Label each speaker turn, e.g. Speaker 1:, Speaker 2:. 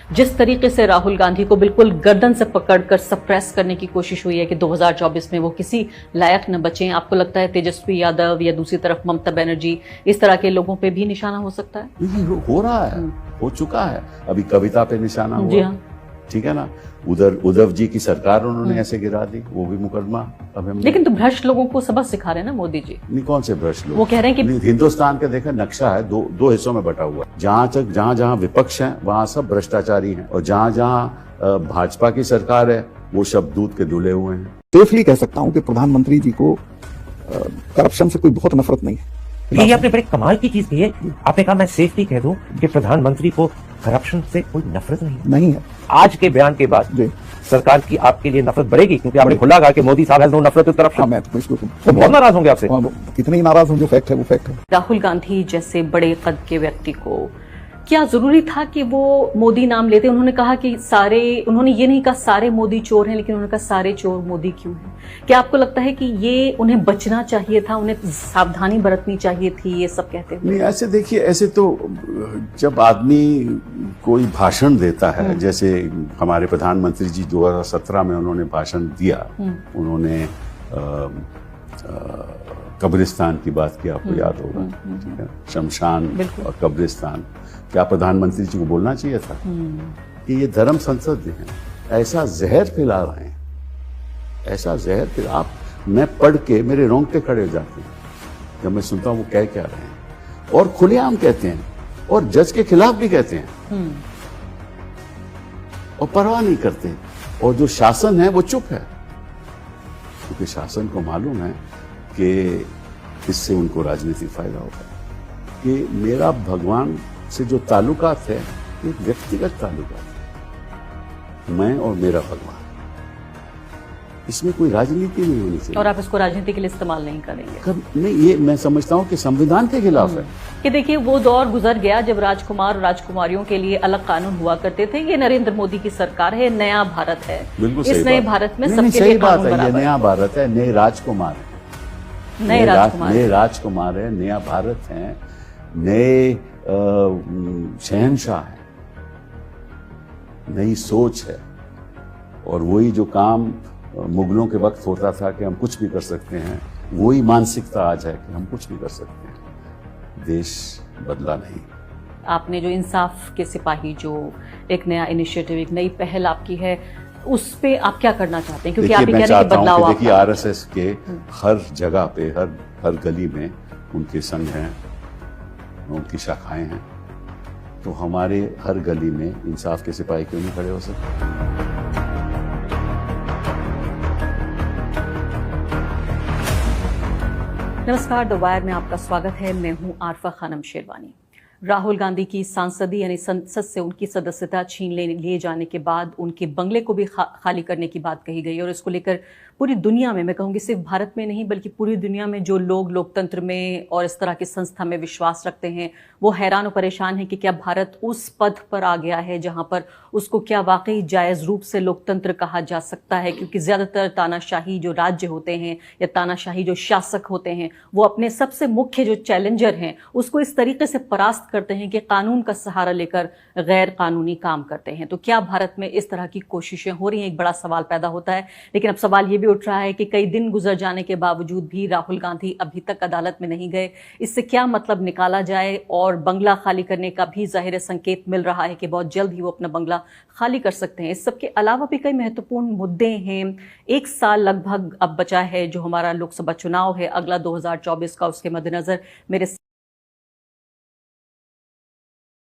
Speaker 1: जिस तरीके से राहुल गांधी को बिल्कुल गर्दन से पकड़कर सप्रेस करने की कोशिश हुई है कि 2024 में वो किसी लायक न बचें, आपको लगता है तेजस्वी यादव या दूसरी तरफ ममता बनर्जी इस तरह के लोगों पे भी निशाना हो सकता है?
Speaker 2: नहीं, हो रहा है, हो चुका है। अभी कविता पे निशाना हुआ।
Speaker 1: जी हाँ।
Speaker 2: ठीक है ना, उधर उद्धव जी की सरकार उन्होंने ऐसे गिरा दी, वो भी मुकदमा। अब हम
Speaker 1: लेकिन तो भ्रष्ट लोगों को सबक सिखा रहे हैं ना मोदी जी।
Speaker 2: नहीं, कौन से भ्रष्ट लोग?
Speaker 1: वो कह रहे हैं कि
Speaker 2: हिंदुस्तान का देखा नक्शा है, दो हिस्सों में बटा हुआ है। जहां जहां विपक्ष है वहां सब भ्रष्टाचारी हैं, और जहां जहां भाजपा की सरकार है वो सब दूध के धुले हुए हैं।
Speaker 3: सेफली कह सकता हूं कि प्रधानमंत्री जी को करप्शन से कोई बहुत नफरत नहीं है।
Speaker 4: ये आपने बड़े कमाल की चीज कही है। आपने कहा मैं सेफली कह दूं कि प्रधानमंत्री को करप्शन से कोई नफरत नहीं
Speaker 3: है।
Speaker 4: आज के बयान के बाद
Speaker 3: जी
Speaker 4: सरकार की आपके लिए नफरत बढ़ेगी, क्योंकि आपने खुला कहा कि मोदी साहब हैज नो नफरत विद करप्शन।
Speaker 3: मैं तो इसको
Speaker 4: बहुत नाराज होंगे आपसे।
Speaker 3: कितने ही नाराज हों, जो फैक्ट है वो फैक्ट है।
Speaker 1: राहुल गांधी जैसे बड़े कद के व्यक्ति को क्या जरूरी था कि वो मोदी नाम लेते? उन्होंने कहा कि उन्होंने ये नहीं कहा सारे मोदी चोर हैं, लेकिन उन्होंने कहा सारे चोर मोदी क्यों हैं? क्या आपको लगता है कि ये उन्हें बचना चाहिए था, उन्हें सावधानी बरतनी चाहिए थी ये सब कहते हुए?
Speaker 2: नहीं, ऐसे देखिए, ऐसे तो जब आदमी कोई भाषण देता है, जैसे हमारे प्रधानमंत्री जी 2017 में उन्होंने भाषण दिया, उन्होंने कब्रिस्तान की बात की, आपको याद होगा, ठीक है, शमशान और कब्रिस्तान। क्या प्रधानमंत्री जी को बोलना चाहिए था कि ये धर्म संसद है, ऐसा जहर फैला रहे हैं, ऐसा जहर फिर आप, मैं पढ़ के मेरे रोंगटे खड़े हो जाते हैं जब मैं सुनता हूं वो कह क्या रहे हैं, और खुलेआम कहते हैं, और जज के खिलाफ भी कहते हैं, और परवाह नहीं करते। और जो शासन है वो चुप है, क्योंकि शासन को मालूम है कि इससे उनको राजनीतिक फायदा होगा। कि मेरा भगवान से जो ताल्लुकात है एक व्यक्तिगत ताल्लुकात है, मैं और मेरा भगवान, इसमें कोई राजनीति नहीं होनी चाहिए।
Speaker 1: और आप इसको राजनीति के लिए इस्तेमाल नहीं करेंगे?
Speaker 2: नहीं, ये मैं समझता हूँ कि संविधान के खिलाफ है।
Speaker 1: कि देखिए वो दौर गुजर गया जब राजकुमार और राजकुमारियों के लिए अलग कानून हुआ करते थे। ये नरेंद्र मोदी की सरकार है, नया भारत है।
Speaker 2: बिल्कुल
Speaker 1: इस नए भारत में सबके
Speaker 2: सही
Speaker 1: लिए
Speaker 2: बात
Speaker 1: कानून
Speaker 2: है, ये
Speaker 1: बराबर
Speaker 2: नया भारत है, नए राजकुमार है, नए राजकुमार है, नया भारत है, नए शहंशाह है, नई सोच है। और वही जो काम मुगलों के वक्त होता था कि हम कुछ भी कर सकते हैं, वही मानसिकता आज है कि हम कुछ भी कर सकते हैं। देश बदला नहीं।
Speaker 1: आपने जो इंसाफ के सिपाही, जो एक नया इनिशिएटिव, एक नई पहल आपकी है, उस पे आप क्या करना चाहते हैं? क्योंकि आप कह रहे हैं कि बदलाव।
Speaker 2: देखिए, आरएसएस के हर जगह पे, हर गली में उनके संघ हैं, उनकी शाखाएं हैं, तो हमारे हर गली में इंसाफ के सिपाही क्यों नहीं खड़े हो सकते?
Speaker 1: नमस्कार, द वायर में आपका स्वागत है। मैं हूं आरफा खानम शेरवानी। राहुल गांधी की सांसदी यानी संसद से उनकी सदस्यता छीन लिए जाने के बाद उनके बंगले को भी खाली करने की बात कही गई, और इसको लेकर पूरी दुनिया में, मैं कहूँगी सिर्फ भारत में नहीं बल्कि पूरी दुनिया में जो लोग लोकतंत्र में और इस तरह की संस्था में विश्वास रखते हैं वो हैरान और परेशान हैं कि क्या भारत उस पद पर आ गया है जहां पर उसको क्या वाकई जायज रूप से लोकतंत्र कहा जा सकता है? क्योंकि ज्यादातर तानाशाही जो राज्य होते हैं या तानाशाही जो शासक होते हैं वो अपने सबसे मुख्य जो चैलेंजर हैं उसको इस तरीके से परास्त करते हैं कि कानून का सहारा लेकर गैर कानूनी काम करते हैं। तो क्या भारत में इस तरह की कोशिशें हो रही हैं? एक बड़ा सवाल पैदा होता है। लेकिन अब सवाल ये भी उठ रहा है कि कई दिन गुजर जाने के बावजूद भी राहुल गांधी अभी तक अदालत में नहीं गए। इससे क्या मतलब निकाला जाए? और बंगला खाली करने का भी जाहिर संकेत मिल रहा है कि बहुत जल्द ही वो अपना बंगला खाली कर सकते हैं। इस सबके अलावा भी कई महत्वपूर्ण मुद्दे हैं। एक साल लगभग अब बचा है जो हमारा लोकसभा चुनाव है अगला 2024 का, उसके मद्देनजर मेरे